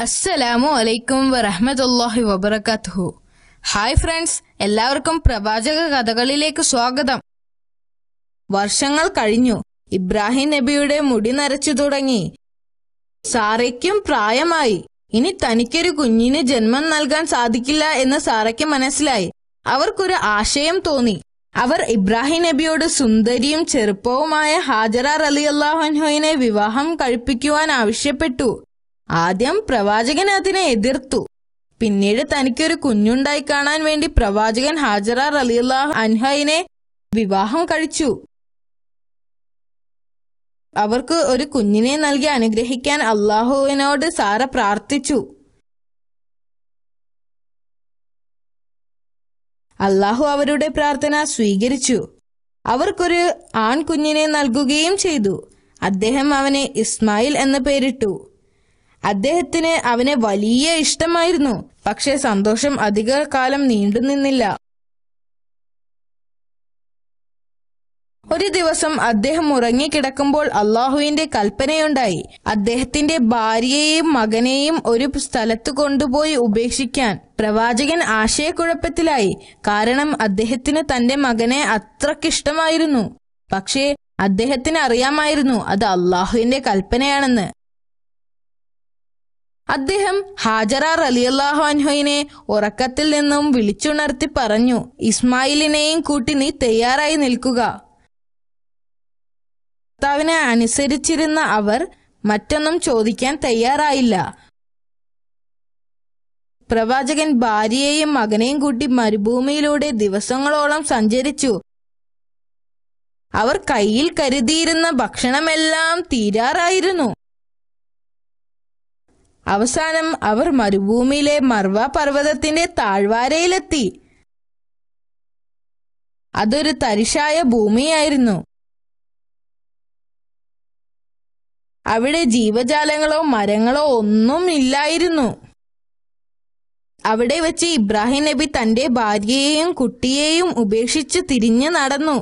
അസ്സലാമു അലൈക്കും വറഹ്മത്തുള്ളാഹി വബറകാതുഹു. ഹായ് ഫ്രണ്ട്സ്, എല്ലാവർക്കും പ്രവാചക കഥകളിലേക്ക് സ്വാഗതം. വർഷങ്ങൾ കഴിഞ്ഞു. ഇബ്രാഹിം നബിയുടെ മുടി നരച്ചു തുടങ്ങി. സാറയ്ക്കും പ്രായമായി. ഇനി തനിക്കൊരു കുഞ്ഞിന് ജന്മം നൽകാൻ സാധിക്കില്ല എന്ന് സാറയ്ക്ക് മനസ്സിലായി. അവർക്കൊരു ആശയം തോന്നി. അവർ ഇബ്രാഹിം നബിയോട് സുന്ദരിയും ചെറുപ്പവുമായ ഹാജറ റളിയല്ലാഹു അൻഹയെ വിവാഹം കഴിപ്പിക്കുവാൻ ആവശ്യപ്പെട്ടു. ആദ്യം പ്രവാചകൻ അതിനെ എതിർത്തു. പിന്നീട് തനിക്കൊരു കുഞ്ഞുണ്ടായി കാണാൻ വേണ്ടി പ്രവാചകൻ ഹാജറ റളിയല്ലാഹു അൻഹയെ വിവാഹം കഴിച്ചു. അവർക്ക് ഒരു കുഞ്ഞിനെ നൽകി അനുഗ്രഹിക്കാൻ അള്ളാഹുവിനോട് സാറ പ്രാർത്ഥിച്ചു. അള്ളാഹു അവരുടെ പ്രാർത്ഥന സ്വീകരിച്ചു. അവർക്കൊരു ആൺകുഞ്ഞിനെ നൽകുകയും ചെയ്തു. അദ്ദേഹം അവനെ ഇസ്മായിൽ എന്ന് പേരിട്ടു. അദ്ദേഹത്തിന് അവനെ വലിയ ഇഷ്ടമായിരുന്നു. പക്ഷേ സന്തോഷം അധികകാലം നീണ്ടുനിന്നില്ല. ഒരു ദിവസം അദ്ദേഹം ഉറങ്ങിക്കിടക്കുമ്പോൾ അള്ളാഹുവിന്റെ കൽപ്പനയുണ്ടായി. അദ്ദേഹത്തിന്റെ ഭാര്യയെയും മകനെയും ഒരു സ്ഥലത്ത് കൊണ്ടുപോയി ഉപേക്ഷിക്കാൻ. പ്രവാചകൻ ആശയക്കുഴപ്പത്തിലായി. കാരണം അദ്ദേഹത്തിന് തന്റെ മകനെ അത്രക്കിഷ്ടമായിരുന്നു. പക്ഷേ അദ്ദേഹത്തിന് അറിയാമായിരുന്നു അത് അള്ളാഹുവിന്റെ കൽപ്പനയാണെന്ന്. അദ്ദേഹം ഹാജറ റളിയല്ലാഹു അൻഹയെ ഉറക്കത്തിൽ നിന്നും വിളിച്ചുണർത്തി പറഞ്ഞു, ഇസ്മായിലിനെയും കൂട്ടി നീ തയ്യാറായി നിൽക്കുക. ഭർത്താവിനെ അനുസരിച്ചിരുന്ന അവർ മറ്റൊന്നും ചോദിക്കാൻ തയ്യാറായില്ല. പ്രവാചകൻ ഭാര്യയെയും മകനെയും കൂട്ടി മരുഭൂമിയിലൂടെ ദിവസങ്ങളോളം സഞ്ചരിച്ചു. അവർ കയ്യിൽ കരുതിയിരുന്ന ഭക്ഷണമെല്ലാം തീരാറായിരുന്നു. അവസാനം അവർ മരുഭൂമിയിലെ മർവ പർവ്വതത്തിന്റെ താഴ്വാരയിലെത്തി. അതൊരു തരിശായ ഭൂമിയായിരുന്നു. അവിടെ ജീവജാലങ്ങളോ മരങ്ങളോ ഒന്നും ഇല്ലായിരുന്നു. അവിടെ വെച്ച് ഇബ്രാഹിം നബി തന്റെ ഭാര്യയെയും കുട്ടിയെയും ഉപേക്ഷിച്ച് തിരിഞ്ഞു നടന്നു.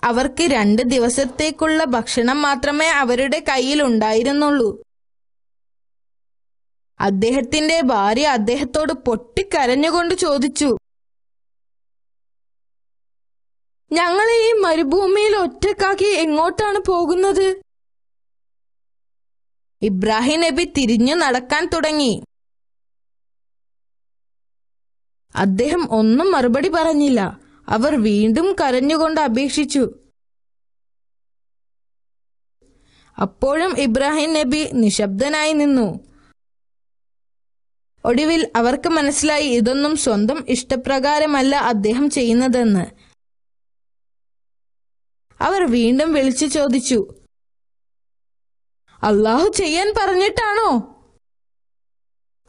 അവർക്ക് 2 ദിവസത്തേക്കുള്ള ഭക്ഷണം മാത്രമേ അവരുടെ കയ്യിൽ ഉണ്ടായിരുന്നുള്ളൂ. അദ്ദേഹത്തിന്റെ ഭാര്യ അദ്ദേഹത്തോട് പൊട്ടിക്കരഞ്ഞുകൊണ്ട് ചോദിച്ചു, ഞങ്ങളെ ഈ മരുഭൂമിയിൽ ഒറ്റക്കാക്കി എങ്ങോട്ടാണ് പോകുന്നത്? ഇബ്രാഹിം നബി തിരിഞ്ഞു നടക്കാൻ തുടങ്ങി. അദ്ദേഹം ഒന്നും മറുപടി പറഞ്ഞില്ല. അവർ വീണ്ടും കരഞ്ഞുകൊണ്ട് അപേക്ഷിച്ചു. അപ്പോഴും ഇബ്രാഹിം നബി നിശബ്ദനായി നിന്നു. ഒടുവിൽ അവർക്ക് മനസ്സിലായി ഇതൊന്നും സ്വന്തം ഇഷ്ടപ്രകാരമല്ല അദ്ദേഹം ചെയ്യുന്നതെന്ന്. അവർ വീണ്ടും വിളിച്ചു ചോദിച്ചു, അള്ളാഹു ചെയ്യാൻ പറഞ്ഞിട്ടാണോ?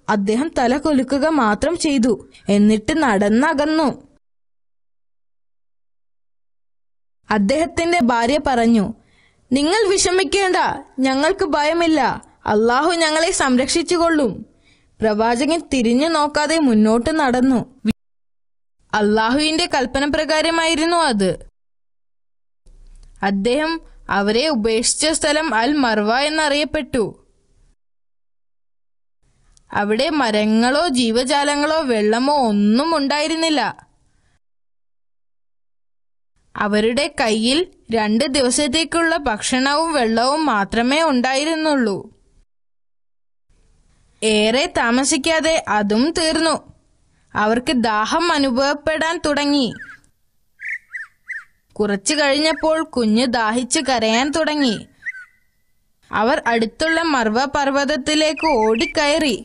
അദ്ദേഹം തല കുലുക്കുക മാത്രം ചെയ്തു. എന്നിട്ട് നടന്നകന്നു. അദ്ദേഹത്തിന്റെ ഭാര്യ പറഞ്ഞു, നിങ്ങൾ വിഷമിക്കേണ്ട, ഞങ്ങൾക്ക് ഭയമില്ല. അള്ളാഹു ഞങ്ങളെ സംരക്ഷിച്ചുകൊള്ളും. പ്രവാചകൻ തിരിഞ്ഞു നോക്കാതെ മുന്നോട്ട് നടന്നു. അള്ളാഹുവിന്റെ കൽപ്പന പ്രകാരമായിരുന്നു അത്. അദ്ദേഹം അവരെ ഉപേക്ഷിച്ച സ്ഥലം അൽ മർവ എന്നറിയപ്പെട്ടു. അവിടെ മരങ്ങളോ ജീവജാലങ്ങളോ വെള്ളമോ ഒന്നും ഉണ്ടായിരുന്നില്ല. അവരുടെ കയ്യിൽ 2 ദിവസത്തേക്കുള്ള ഭക്ഷണവും വെള്ളവും മാത്രമേ ഉണ്ടായിരുന്നുള്ളൂ. ഏറെ താമസിക്കാതെ അതും തീർന്നു. അവർക്ക് ദാഹം അനുഭവപ്പെടാൻ തുടങ്ങി. കുറച്ചു കഴിഞ്ഞപ്പോൾ കുഞ്ഞ് ദാഹിച്ച് കരയാൻ തുടങ്ങി. അവർ അടുത്തുള്ള മർവ പർവ്വതത്തിലേക്ക് ഓടിക്കയറി.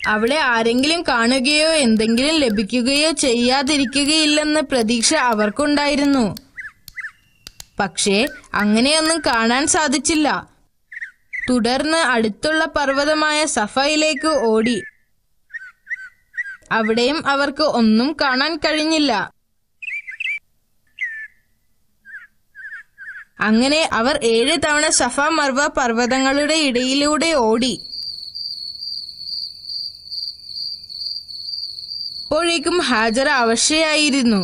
അവിടെ ആരെങ്കിലും കാണുകയോ എന്തെങ്കിലും ലഭിക്കുകയോ ചെയ്യാതിരിക്കുകയില്ലെന്ന് പ്രതീക്ഷ അവർക്കുണ്ടായിരുന്നു. പക്ഷേ അങ്ങനെയൊന്നും കാണാൻ സാധിച്ചില്ല. തുടർന്ന് അടുത്തുള്ള പർവ്വതമായ സഫയിലേക്ക് ഓടി. അവിടെയും അവർക്ക് ഒന്നും കാണാൻ കഴിഞ്ഞില്ല. അങ്ങനെ അവർ 7 തവണ സഫ മർവ പർവ്വതങ്ങളുടെ ഇടയിലൂടെ ഓടി. അപ്പോഴേക്കും ഹാജറ അവശയായിരുന്നു.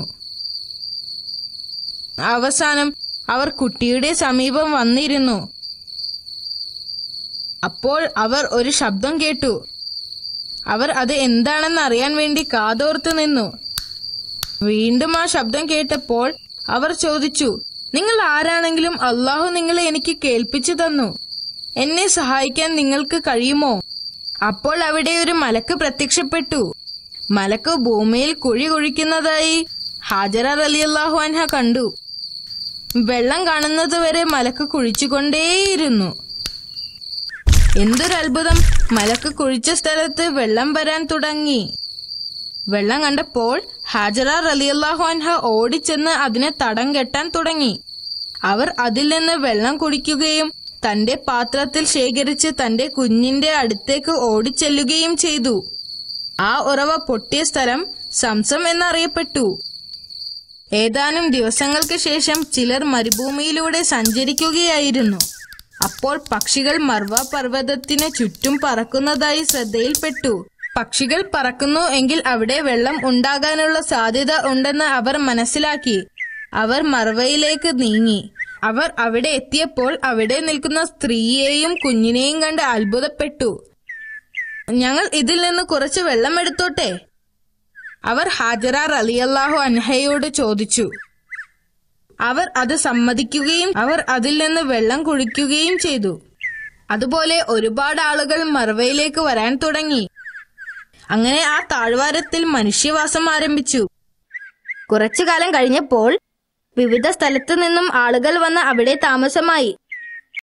അവസാനം അവർ കുട്ടിയുടെ സമീപം വന്നിരുന്നു. അപ്പോൾ അവർ ഒരു ശബ്ദം കേട്ടു. അവർ അത് എന്താണെന്ന് അറിയാൻ വേണ്ടി കാതോർത്ത് നിന്നു. വീണ്ടും ആ ശബ്ദം കേട്ടപ്പോൾ അവർ ചോദിച്ചു, നിങ്ങൾ ആരാണെങ്കിലും അള്ളാഹു നിങ്ങളെ എനിക്ക് കേൾപ്പിച്ചു തന്നു. എന്നെ സഹായിക്കാൻ നിങ്ങൾക്ക് കഴിയുമോ? അപ്പോൾ അവിടെ ഒരു മലക്ക് പ്രത്യക്ഷപ്പെട്ടു. മലക്ക് ഭൂമിയിൽ കുഴി കുഴിക്കുന്നതായി ഹാജറ റളിയല്ലാഹു അൻഹ കണ്ടു. വെള്ളം കാണുന്നതുവരെ മലക്ക് കുഴിച്ചുകൊണ്ടേയിരുന്നു. എന്തൊരത്ഭുതം! മലക്ക് കുഴിച്ച സ്ഥലത്ത് വെള്ളം വരാൻ തുടങ്ങി. വെള്ളം കണ്ടപ്പോൾ ഹാജറ റളിയല്ലാഹു അൻഹ ഓടിച്ചെന്ന് അതിനെ തടം കെട്ടാൻ തുടങ്ങി. അവർ അതിൽ നിന്ന് വെള്ളം കുടിക്കുകയും തന്റെ പാത്രത്തിൽ ശേഖരിച്ച് തന്റെ കുഞ്ഞിന്റെ അടുത്തേക്ക് ഓടിച്ചെല്ലുകയും ചെയ്തു. ആ ഉറവ പൊട്ടിയ സ്ഥലം സംസം എന്നറിയപ്പെട്ടു. ഏതാനും ദിവസങ്ങൾക്ക് ശേഷം ചിലർ മരുഭൂമിയിലൂടെ സഞ്ചരിക്കുകയായിരുന്നു. അപ്പോൾ പക്ഷികൾ മർവ പർവ്വതത്തിന് ചുറ്റും പറക്കുന്നതായി ശ്രദ്ധയിൽപ്പെട്ടു. പക്ഷികൾ പറക്കുന്നു എങ്കിൽ അവിടെ വെള്ളം ഉണ്ടാകാനുള്ള സാധ്യത ഉണ്ടെന്ന് അവർ മനസ്സിലാക്കി. അവർ മർവയിലേക്ക് നീങ്ങി. അവർ അവിടെ എത്തിയപ്പോൾ അവിടെ നിൽക്കുന്ന സ്ത്രീയെയും കുഞ്ഞിനെയും കണ്ട് അത്ഭുതപ്പെട്ടു. ഞങ്ങൾ ഇതിൽ നിന്ന് കുറച്ച് വെള്ളം എടുത്തോട്ടെ? അവർ ഹാജറ റളിയല്ലാഹു അൻഹയോട് ചോദിച്ചു. അവർ അത് സമ്മതിക്കുകയും അവർ അതിൽ നിന്ന് വെള്ളം കുടിക്കുകയും ചെയ്തു. അതുപോലെ ഒരുപാട് ആളുകൾ മർവയിലേക്ക് വരാൻ തുടങ്ങി. അങ്ങനെ ആ താഴ്വാരത്തിൽ മനുഷ്യവാസം ആരംഭിച്ചു. കുറച്ചു കാലം കഴിഞ്ഞപ്പോൾ വിവിധ സ്ഥലത്തു നിന്നും ആളുകൾ വന്ന് അവിടെ താമസമായി.